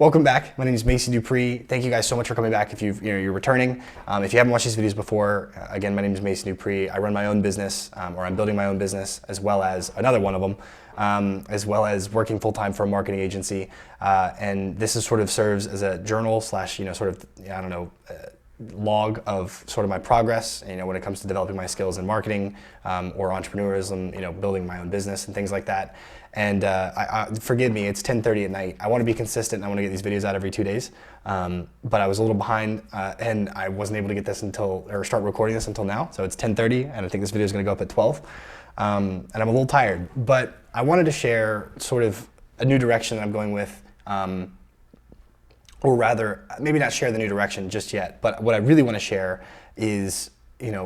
Welcome back. My name is Macy Dupree. Thank you guys so much for coming back. If you're returning, if you haven't watched these videos before, again, my name is Macy Dupree. I run my own business, or I'm building my own business, as well as another one of them, as well as working full time for a marketing agency. And this is sort of serves as a journal slash, log of sort of my progress, when it comes to developing my skills in marketing or entrepreneurism, building my own business and things like that. And forgive me, it's 10:30 at night. I want to be consistent and I want to get these videos out every 2 days. But I was a little behind and I wasn't able to get this start recording this until now. So it's 10:30 and I think this video is going to go up at 12. And I'm a little tired, but I wanted to share sort of a new direction that I'm going with. Or rather, maybe not share the new direction just yet, but what I really want to share is,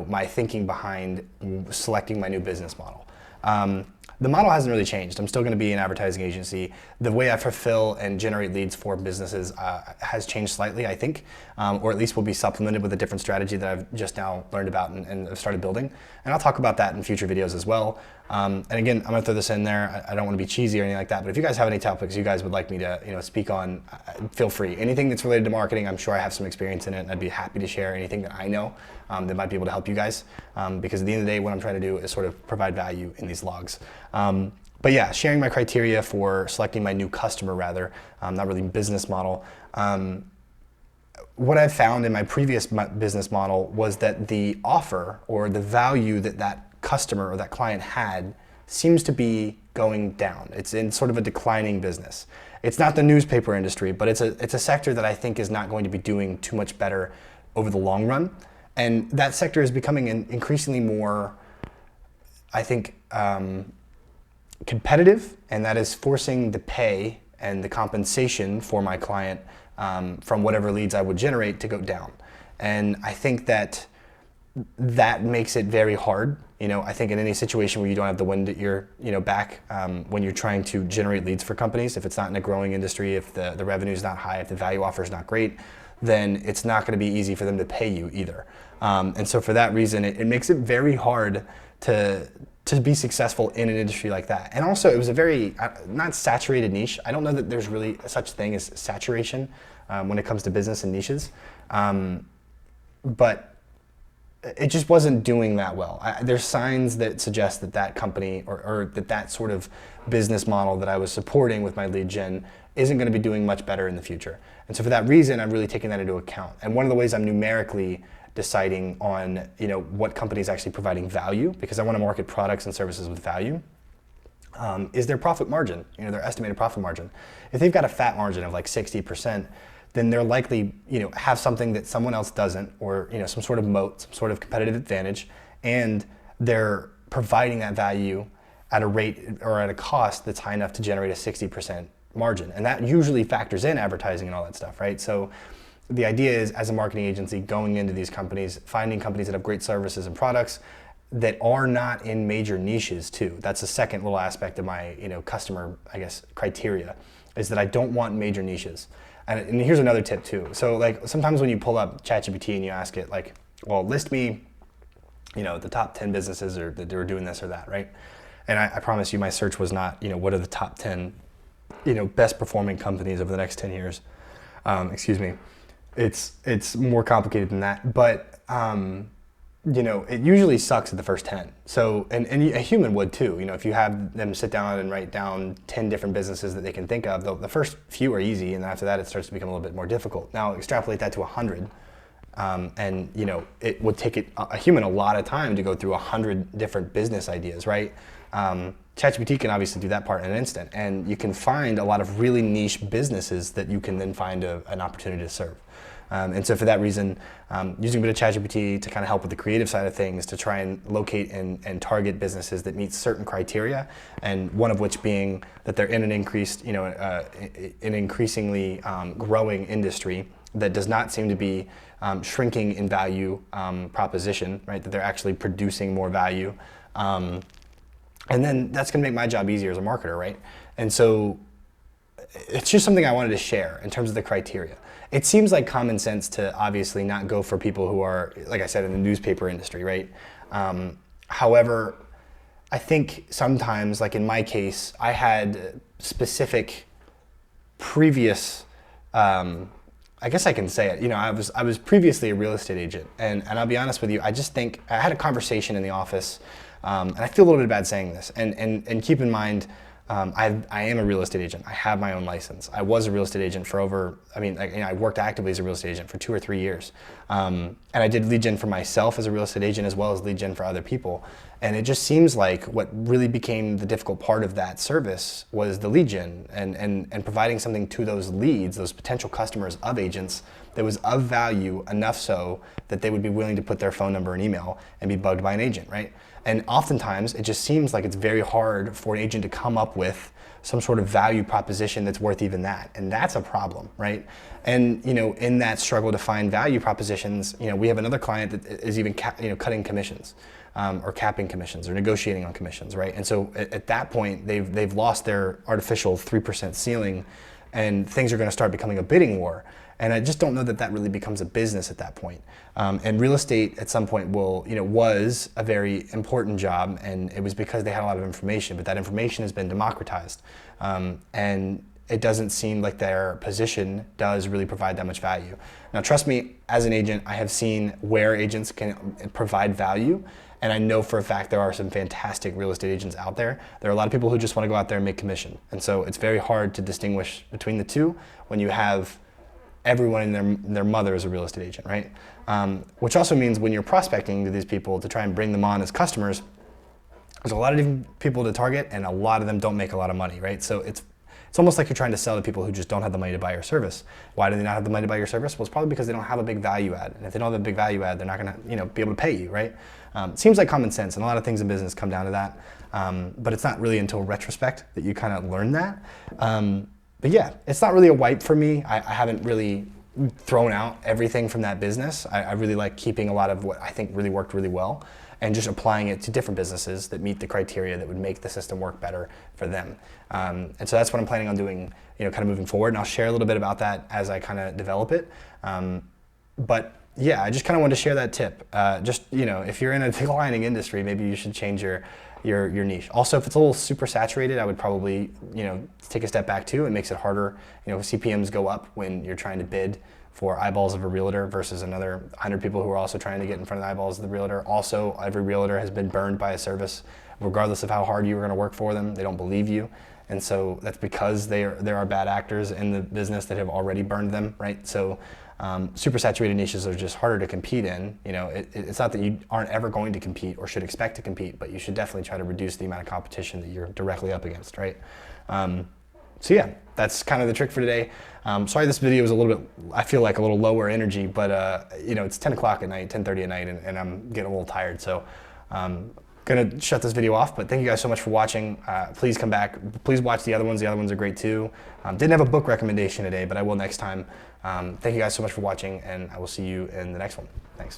my thinking behind selecting my new business model. The model hasn't really changed. I'm still going to be an advertising agency. The way I fulfill and generate leads for businesses has changed slightly, I think, or at least will be supplemented with a different strategy that I've just now learned about and have started building. And I'll talk about that in future videos as well. And again, I'm going to throw this in there. I don't want to be cheesy or anything like that, but if you guys have any topics you guys would like me to speak on, feel free. Anything that's related to marketing, I'm sure I have some experience in it, and I'd be happy to share anything that I know that might be able to help you guys. Because at the end of the day, what I'm trying to do is sort of provide value in these logs. But yeah, sharing my criteria for selecting my new customer, rather, not really business model. What I've found in my previous business model was that the offer or the value that customer or that client had seems to be going down. It's in sort of a declining business. It's not the newspaper industry, but it's a sector that I think is not going to be doing too much better over the long run. And that sector is becoming increasingly more, I think, competitive, and that is forcing the pay and the compensation for my client from whatever leads I would generate to go down. And I think that makes it very hard. I think in any situation where you don't have the wind at your back when you're trying to generate leads for companies, if it's not in a growing industry, if the revenue is not high, if the value offer is not great, then it's not going to be easy for them to pay you either. And so for that reason, it makes it very hard to be successful in an industry like that. And also, it was a very, not saturated niche. I don't know that there's really such thing as saturation when it comes to business and niches. But it just wasn't doing that well. There's signs that suggest that company or that sort of business model that I was supporting with my lead gen isn't going to be doing much better in the future. And so for that reason, I'm really taking that into account. And one of the ways I'm numerically deciding on what company is actually providing value, because I want to market products and services with value, is their profit margin, their estimated profit margin. If they've got a fat margin of like 60%, then they're likely have something that someone else doesn't, or some sort of moat, some sort of competitive advantage, and they're providing that value at a rate or at a cost that's high enough to generate a 60% margin. And that usually factors in advertising and all that stuff, right? So the idea is, as a marketing agency, going into these companies, finding companies that have great services and products that are not in major niches too. That's the second little aspect of my customer, I guess, criteria, is that I don't want major niches. And here's another tip too. So like sometimes when you pull up ChatGPT and you ask it like, well, list me, the top 10 businesses that are doing this or that, right? And I promise you my search was not, what are the top 10, best performing companies over the next 10 years. Excuse me. It's more complicated than that, but it usually sucks at the first 10. So, and a human would too. If you have them sit down and write down 10 different businesses that they can think of, the first few are easy, and after that it starts to become a little bit more difficult. Now extrapolate that to 100, and it would take a human a lot of time to go through 100 different business ideas, right? ChatGPT can obviously do that part in an instant, and you can find a lot of really niche businesses that you can then find an opportunity to serve. And so for that reason, using a bit of ChatGPT to kind of help with the creative side of things, to try and locate and target businesses that meet certain criteria, and one of which being that they're in an increasingly growing industry that does not seem to be shrinking in value proposition, right? That they're actually producing more value. And then that's going to make my job easier as a marketer, right? And so it's just something I wanted to share in terms of the criteria. It seems like common sense to obviously not go for people who are, like I said, in the newspaper industry, right? However, I think sometimes, like in my case, I had specific previous I guess I can say it. I was previously a real estate agent, and I'll be honest with you. I just think I had a conversation in the office, and I feel a little bit bad saying this. And keep in mind, I am a real estate agent. I have my own license. I was a real estate agent for over. I worked actively as a real estate agent for 2 or 3 years, and I did lead gen for myself as a real estate agent as well as lead gen for other people. And it just seems like what really became the difficult part of that service was the lead gen and providing something to those leads, those potential customers of agents that was of value enough so that they would be willing to put their phone number and email and be bugged by an agent, right? And oftentimes it just seems like it's very hard for an agent to come up with some sort of value proposition that's worth even that. And that's a problem, right? And in that struggle to find value propositions, we have another client that is even cutting commissions. Or capping commissions or negotiating on commissions, right? And so at that point, they've lost their artificial 3% ceiling, and things are going to start becoming a bidding war. And I just don't know that really becomes a business at that point. And real estate at some point was a very important job, and it was because they had a lot of information, but that information has been democratized. And it doesn't seem like their position does really provide that much value. Now, trust me, as an agent, I have seen where agents can provide value. And I know for a fact there are some fantastic real estate agents out there. There are a lot of people who just want to go out there and make commission. And so it's very hard to distinguish between the two when you have everyone and their mother is a real estate agent, right? Which also means when you're prospecting to these people to try and bring them on as customers, there's a lot of different people to target, and a lot of them don't make a lot of money, right? So it's almost like you're trying to sell to people who just don't have the money to buy your service. Why do they not have the money to buy your service? Well, it's probably because they don't have a big value add. And if they don't have a big value add, they're not going to be able to pay you, right? It seems like common sense, and a lot of things in business come down to that. But it's not really until retrospect that you kind of learn that. But yeah, it's not really a wipe for me. I haven't really thrown out everything from that business. I really like keeping a lot of what I think really worked really well and just applying it to different businesses that meet the criteria that would make the system work better for them. And so that's what I'm planning on doing, kind of moving forward. And I'll share a little bit about that as I kind of develop it. But yeah, I just kind of wanted to share that tip. If you're in a declining industry, maybe you should change your niche. Also, if it's a little super saturated, I would probably, take a step back too. It makes it harder. CPMs go up when you're trying to bid for eyeballs of a realtor versus another 100 people who are also trying to get in front of the eyeballs of the realtor. Also, every realtor has been burned by a service, regardless of how hard you were going to work for them. They don't believe you. And so that's because there are bad actors in the business that have already burned them, right? So super saturated niches are just harder to compete in. It's not that you aren't ever going to compete or should expect to compete, but you should definitely try to reduce the amount of competition that you're directly up against, right? So yeah, that's kind of the trick for today. Sorry this video was a little bit, I feel like a little lower energy, but it's 10 o'clock at night, 10:30 at night, and I'm getting a little tired. So gonna shut this video off, but thank you guys so much for watching. Please come back. Please watch the other ones. The other ones are great too. Didn't have a book recommendation today, but I will next time. Thank you guys so much for watching, and I will see you in the next one. Thanks.